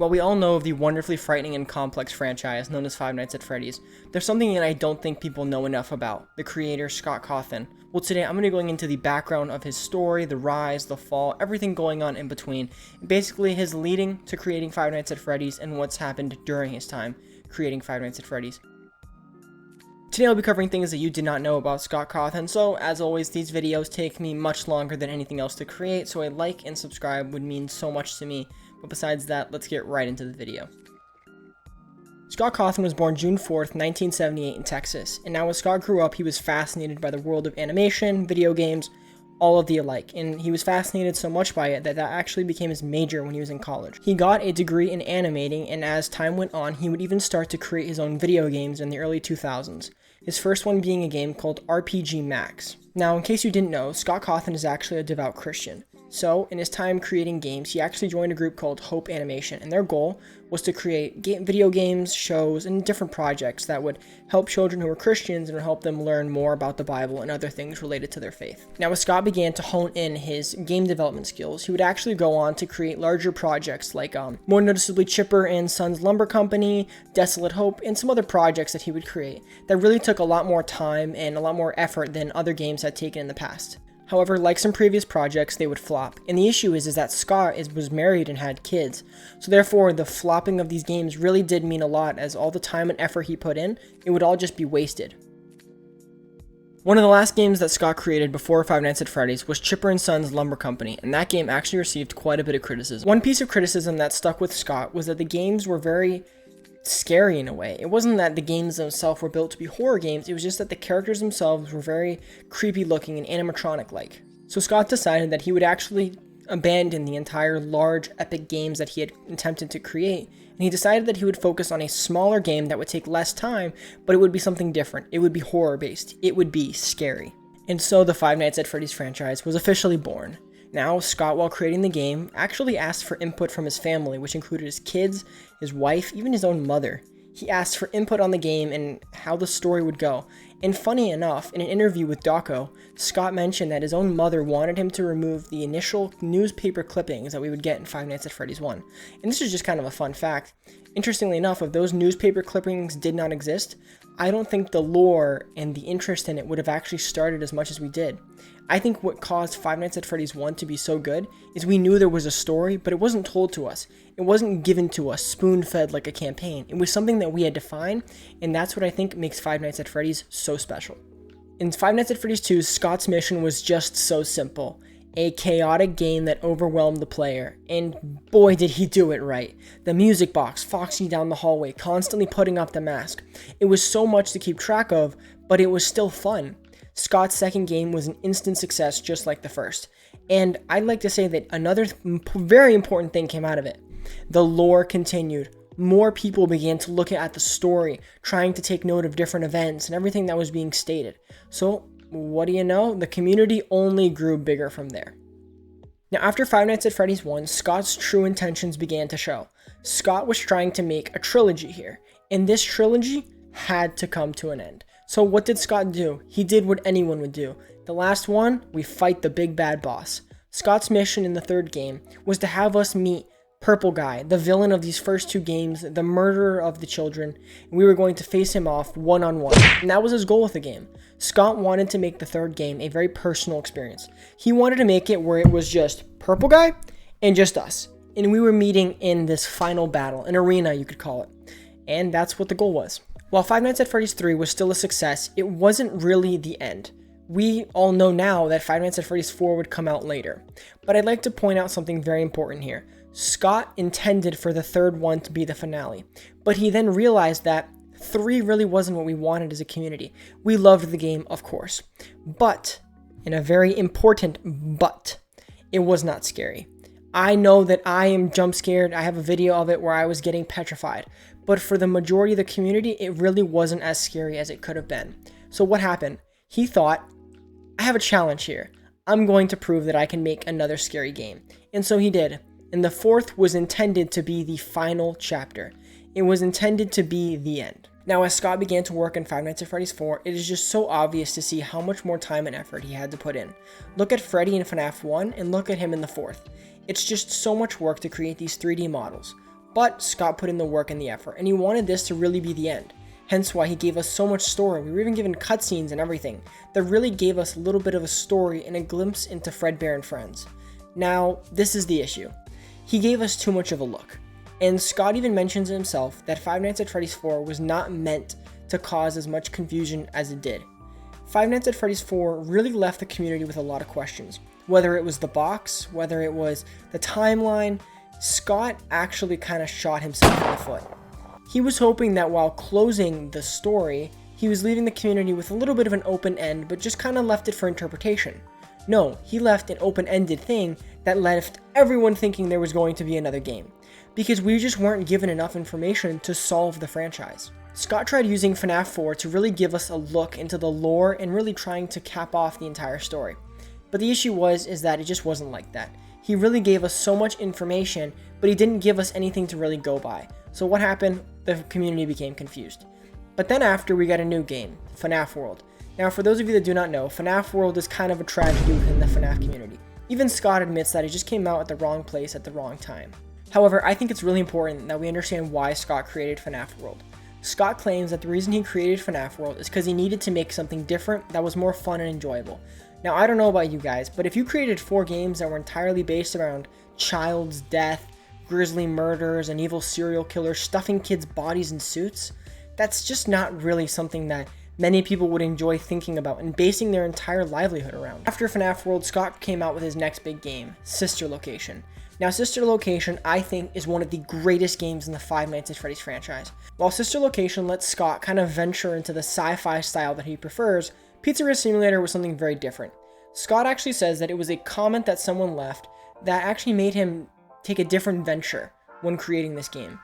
While we all know of the wonderfully frightening and complex franchise known as Five Nights at Freddy's, there's something that I don't think people know enough about, the creator Scott Cawthon. Well, today I'm going to be going into the background of his story, the rise, the fall, everything going on in between, and basically his leading to creating Five Nights at Freddy's and what's happened during his time creating Five Nights at Freddy's. Today I'll be covering things that you did not know about Scott Cawthon, so as always these videos take me much longer than anything else to create, so a like and subscribe would mean so much to me. But besides that, let's get right into the video. Scott Cawthon was born June 4th, 1978 in Texas, and now as Scott grew up, he was fascinated by the world of animation, video games, all of the alike, and he was fascinated so much by it that actually became his major when he was in college. He got a degree in animating, and as time went on, he would even start to create his own video games in the early 2000s, his first one being a game called RPG Max. Now, in case you didn't know, Scott Cawthon is actually a devout Christian. So, in his time creating games, he actually joined a group called Hope Animation, and their goal was to create video games, shows, and different projects that would help children who were Christians and would help them learn more about the Bible and other things related to their faith. Now, as Scott began to hone in his game development skills, he would actually go on to create larger projects like, more noticeably, Chipper and Sons Lumber Company, Desolate Hope, and some other projects that he would create that really took a lot more time and a lot more effort than other games had taken in the past. However, like some previous projects, they would flop. And the issue is that Scott was married and had kids. So therefore, the flopping of these games really did mean a lot, as all the time and effort he put in, it would all just be wasted. One of the last games that Scott created before Five Nights at Freddy's was Chipper and Sons Lumber Company, and that game actually received quite a bit of criticism. One piece of criticism that stuck with Scott was that the games were very scary in a way. It wasn't that the games themselves were built to be horror games, it was just that the characters themselves were very creepy looking and animatronic like. So Scott decided that he would actually abandon the entire large epic games that he had attempted to create, and he decided that he would focus on a smaller game that would take less time, but it would be something different. It would be horror based. It would be scary. And so the Five Nights at Freddy's franchise was officially born. Now, Scott, while creating the game, actually asked for input from his family, which included his kids, his wife, even his own mother. He asked for input on the game and how the story would go. And funny enough, in an interview with Doco, Scott mentioned that his own mother wanted him to remove the initial newspaper clippings that we would get in Five Nights at Freddy's 1. And this is just kind of a fun fact. Interestingly enough, if those newspaper clippings did not exist, I don't think the lore and the interest in it would have actually started as much as we did. I think what caused Five Nights at Freddy's 1 to be so good is we knew there was a story, but it wasn't told to us. It wasn't given to us, spoon-fed like a campaign. It was something that we had to find, and that's what I think makes Five Nights at Freddy's so special. In Five Nights at Freddy's 2, Scott's mission was just so simple. A chaotic game that overwhelmed the player, and boy did he do it right. The music box, Foxy down the hallway, constantly putting up the mask. It was so much to keep track of, but it was still fun. Scott's second game was an instant success just like the first. And I'd like to say that another very important thing came out of it. The lore continued. More people began to look at the story, trying to take note of different events and everything that was being stated. So, what do you know? The community only grew bigger from there. Now, after Five Nights at Freddy's 1, Scott's true intentions began to show. Scott was trying to make a trilogy here, and this trilogy had to come to an end. So what did Scott do? He did what anyone would do. The last one, we fight the big bad boss. Scott's mission in the third game was to have us meet Purple Guy, the villain of these first two games, the murderer of the children, and we were going to face him off one-on-one. And that was his goal with the game. Scott wanted to make the third game a very personal experience. He wanted to make it where it was just Purple Guy and just us. And we were meeting in this final battle, an arena you could call it. And that's what the goal was. While Five Nights at Freddy's 3 was still a success, it wasn't really the end. We all know now that Five Nights at Freddy's 4 would come out later. But I'd like to point out something very important here. Scott intended for the third one to be the finale, but he then realized that 3 really wasn't what we wanted as a community. We loved the game, of course, but, and a very important but, it was not scary. I know that I am jump scared. I have a video of it where I was getting petrified, but for the majority of the community, it really wasn't as scary as it could have been. So what happened? He thought, I have a challenge here. I'm going to prove that I can make another scary game. And so he did. And the fourth was intended to be the final chapter. It was intended to be the end. Now, as Scott began to work on Five Nights at Freddy's 4, it is just so obvious to see how much more time and effort he had to put in. Look at Freddy in Fnaf 1 and look at him in the fourth. It's just so much work to create these 3D models. But Scott put in the work and the effort, and he wanted this to really be the end. Hence why he gave us so much story. We were even given cutscenes and everything that really gave us a little bit of a story and a glimpse into Fredbear and Friends. Now, this is the issue. He gave us too much of a look. And Scott even mentions himself that Five Nights at Freddy's 4 was not meant to cause as much confusion as it did. Five Nights at Freddy's 4 really left the community with a lot of questions. Whether it was the box, whether it was the timeline, Scott actually kind of shot himself in the foot. He was hoping that while closing the story, he was leaving the community with a little bit of an open end, but just kind of left it for interpretation. No, he left an open-ended thing that left everyone thinking there was going to be another game, because we just weren't given enough information to solve the franchise. Scott tried using Fnaf 4 to really give us a look into the lore and really trying to cap off the entire story. But the issue is that it just wasn't like that. He really gave us so much information, but he didn't give us anything to really go by. So what happened? The community became confused. But then after, we got a new game, Fnaf World. Now, for those of you that do not know, Fnaf World is kind of a tragedy within the Fnaf community. Even Scott admits that it just came out at the wrong place at the wrong time. However, I think it's really important that we understand why Scott created Fnaf World. Scott claims that the reason he created Fnaf World is because he needed to make something different that was more fun and enjoyable. Now, I don't know about you guys, but if you created 4 games that were entirely based around child's death, grisly murders, and evil serial killers stuffing kids' bodies in suits, that's just not really something that many people would enjoy thinking about and basing their entire livelihood around. After Fnaf World, Scott came out with his next big game, Sister Location. Now, Sister Location, I think, is one of the greatest games in the Five Nights at Freddy's franchise. While Sister Location lets Scott kind of venture into the sci-fi style that he prefers, Pizzeria Simulator was something very different. Scott actually says that it was a comment that someone left that actually made him take a different venture when creating this game.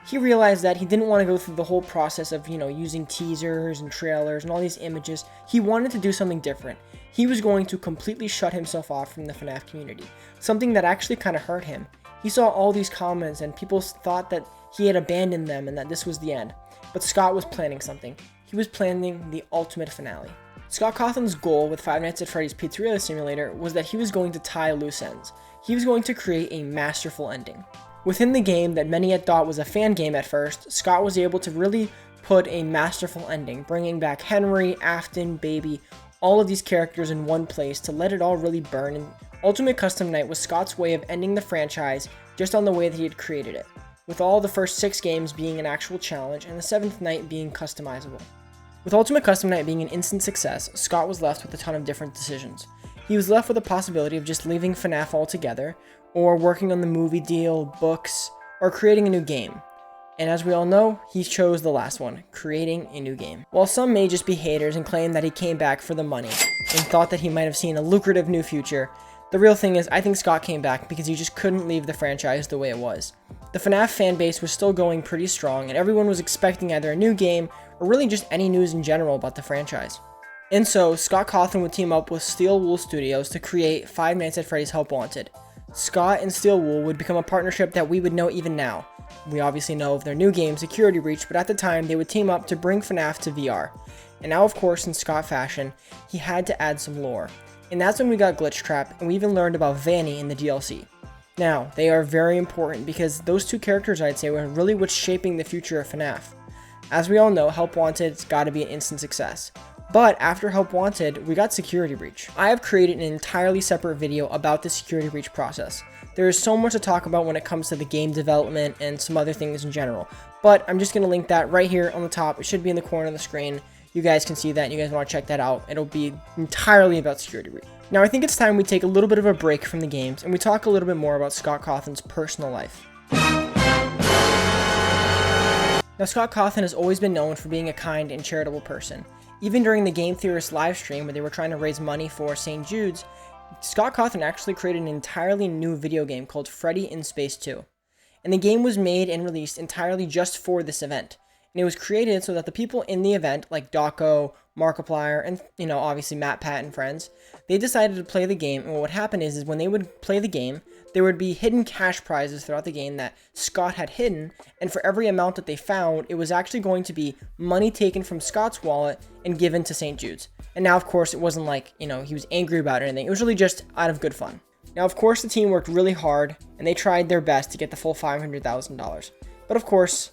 He realized that he didn't want to go through the whole process of, using teasers and trailers and all these images. He wanted to do something different. He was going to completely shut himself off from the FNAF community, something that actually kind of hurt him. He saw all these comments and people thought that he had abandoned them and that this was the end. But Scott was planning something. He was planning the ultimate finale. Scott Cawthon's goal with Five Nights at Freddy's Pizzeria Simulator was that he was going to tie loose ends. He was going to create a masterful ending. Within the game that many had thought was a fan game at first, Scott was able to really put a masterful ending, bringing back Henry, Afton, Baby, all of these characters in one place to let it all really burn. And Ultimate Custom Night was Scott's way of ending the franchise just on the way that he had created it, with all the first 6 games being an actual challenge and the 7th night being customizable. With Ultimate Custom Night being an instant success, Scott was left with a ton of different decisions. He was left with the possibility of just leaving FNAF altogether, or working on the movie deal, books, or creating a new game. And as we all know, he chose the last one, creating a new game. While some may just be haters and claim that he came back for the money, and thought that he might have seen a lucrative new future, the real thing is I think Scott came back because he just couldn't leave the franchise the way it was. The FNAF fanbase was still going pretty strong, and everyone was expecting either a new game, or really just any news in general about the franchise. And so, Scott Cawthon would team up with Steel Wool Studios to create Five Nights at Freddy's Help Wanted. Scott and Steel Wool would become a partnership that we would know even now. We obviously know of their new game, Security Breach, but at the time, they would team up to bring FNAF to VR. And now, of course, in Scott fashion, he had to add some lore. And that's when we got Glitch Trap, and we even learned about Vanny in the DLC. Now, they are very important because those 2 characters, I'd say, were really what's shaping the future of FNAF. As we all know, Help Wanted's gotta be an instant success. But after Help Wanted, we got Security Breach. I have created an entirely separate video about the Security Breach process. There is so much to talk about when it comes to the game development and some other things in general. But I'm just going to link that right here on the top. It should be in the corner of the screen. You guys can see that and you guys want to check that out. It'll be entirely about Security Breach. Now I think it's time we take a little bit of a break from the games and we talk a little bit more about Scott Cawthon's personal life. Now, Scott Cawthon has always been known for being a kind and charitable person. Even during the Game Theorist live stream where they were trying to raise money for St. Jude's, Scott Cawthon actually created an entirely new video game called Freddy in Space 2. And the game was made and released entirely just for this event. And it was created so that the people in the event, like Dawko, Markiplier, and, obviously Matt, Pat, and friends, they decided to play the game. And what would happen is when they would play the game, there would be hidden cash prizes throughout the game that Scott had hidden, and for every amount that they found, it was actually going to be money taken from Scott's wallet and given to St. Jude's. And now, of course, it wasn't like, he was angry about anything. It was really just out of good fun. Now, of course, the team worked really hard, and they tried their best to get the full $500,000. But of course,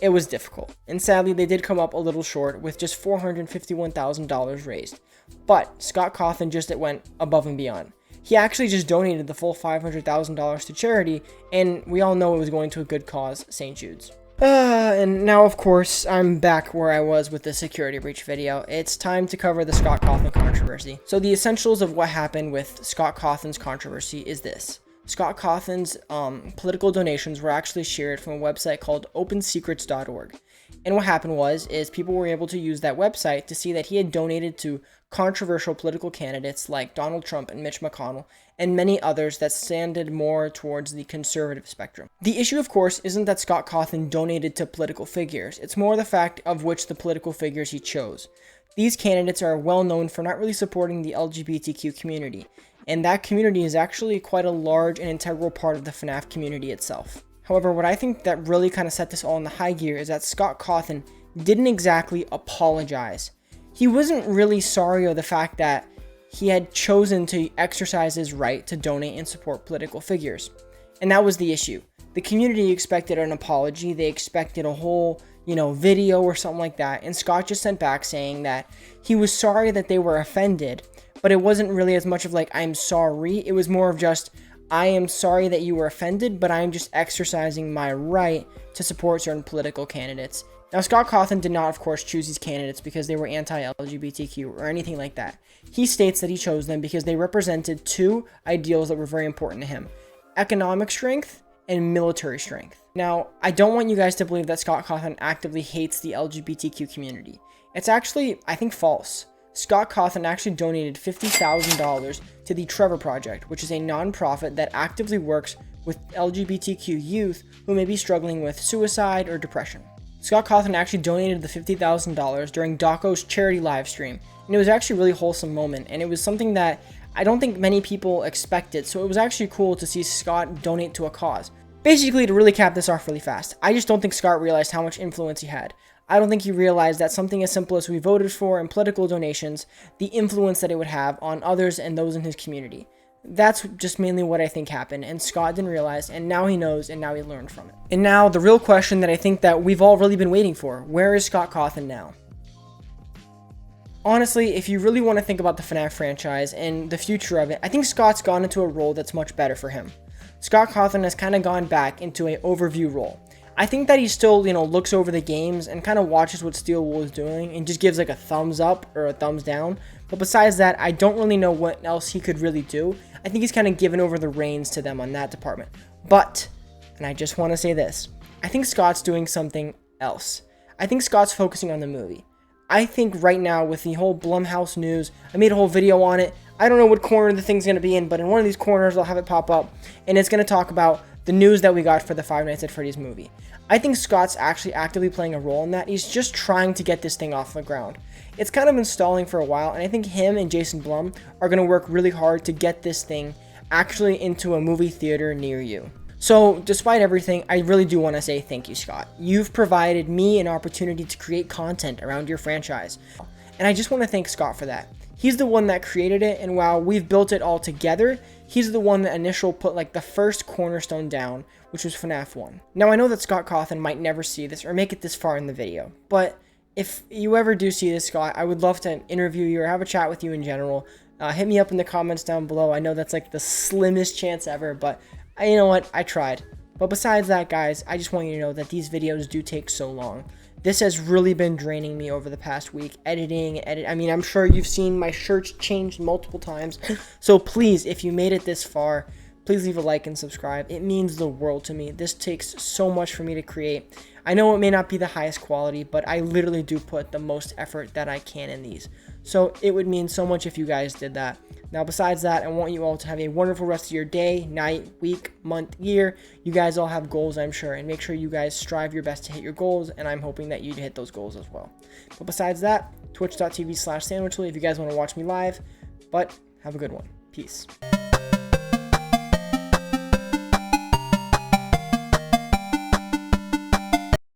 it was difficult, and sadly, they did come up a little short with just $451,000 raised. But Scott Cawthon just went above and beyond. He actually just donated the full $500,000 to charity, and we all know it was going to a good cause, St. Jude's. And now, of course, I'm back where I was with the security breach video. It's time to cover the Scott Cawthon controversy. So the essentials of what happened with Scott Cawthon's controversy is this. Scott Cawthon's political donations were actually shared from a website called opensecrets.org. And what happened is people were able to use that website to see that he had donated to controversial political candidates like Donald Trump and Mitch McConnell, and many others that standed more towards the conservative spectrum. The issue, of course, isn't that Scott Cawthon donated to political figures. It's more the fact of which the political figures he chose. These candidates are well known for not really supporting the LGBTQ community, and that community is actually quite a large and integral part of the Fnaf community itself. However, what I think that really kind of set this all in the high gear is that Scott Cawthon didn't exactly apologize. He wasn't really sorry of the fact that he had chosen to exercise his right to donate and support political figures. And that was the issue. The community expected an apology. They expected a whole, video or something like that. And Scott just sent back saying that he was sorry that they were offended, but it wasn't really as much of like, I'm sorry. It was more of just, I am sorry that you were offended, but I am just exercising my right to support certain political candidates. Now, Scott Cawthon did not, of course, choose these candidates because they were anti-LGBTQ or anything like that. He states that he chose them because they represented two ideals that were very important to him: economic strength and military strength. Now, I don't want you guys to believe that Scott Cawthon actively hates the LGBTQ community. It's actually, I think, false. Scott Cawthon actually donated $50,000 to the Trevor Project, which is a non-profit that actively works with LGBTQ youth who may be struggling with suicide or depression. Scott Cawthon actually donated the $50,000 during Daco's charity live stream, and it was actually a really wholesome moment, and it was something that I don't think many people expected, so it was actually cool to see Scott donate to a cause. Basically, to really cap this off really fast, I just don't think Scott realized how much influence he had. I don't think he realized that something as simple as we voted for and political donations, the influence that it would have on others and those in his community. That's just mainly what I think happened, and Scott didn't realize, and now he knows, and now he learned from it. And now, the real question that I think that we've all really been waiting for: where is Scott Cawthon now? Honestly, if you really want to think about the Fnaf franchise and the future of it, I think Scott's gone into a role that's much better for him. Scott Cawthon has kind of gone back into an overview role. I think that he still, looks over the games and kind of watches what Steel Wool is doing and just gives like a thumbs up or a thumbs down. But besides that, I don't really know what else he could really do. I think he's kind of given over the reins to them on that department. But, and I just want to say this, I think Scott's doing something else. I think Scott's focusing on the movie. I think right now with the whole Blumhouse news, I made a whole video on it. I don't know what corner the thing's going to be in, but in one of these corners I'll have it pop up, and it's going to talk about the news that we got for the Five Nights at Freddy's movie. I think Scott's actually actively playing a role in that. He's just trying to get this thing off the ground. It's kind of been stalling for a while, and I think him and Jason Blum are going to work really hard to get this thing actually into a movie theater near you. So, despite everything, I really do want to say thank you, Scott. You've provided me an opportunity to create content around your franchise, and I just want to thank Scott for that. He's the one that created it, and while we've built it all together, he's the one that put like the first cornerstone down, which was Fnaf 1. Now, I know that Scott Cawthon might never see this or make it this far in the video, but if you ever do see this, Scott, I would love to interview you or have a chat with you in general. Hit me up in the comments down below. I know that's like the slimmest chance ever, but you know what? I tried. But besides that, guys, I just want you to know that these videos do take so long. This has really been draining me over the past week. I mean, I'm sure you've seen my shirts changed multiple times. So please, if you made it this far, please leave a like and subscribe. It means the world to me. This takes so much for me to create. I know it may not be the highest quality, but I literally do put the most effort that I can in these. So it would mean so much if you guys did that. Now, besides that, I want you all to have a wonderful rest of your day, night, week, month, year. You guys all have goals, I'm sure, and make sure you guys strive your best to hit your goals, and I'm hoping that you hit those goals as well. But besides that, twitch.tv/sandwichly if you guys want to watch me live. But have a good one. Peace.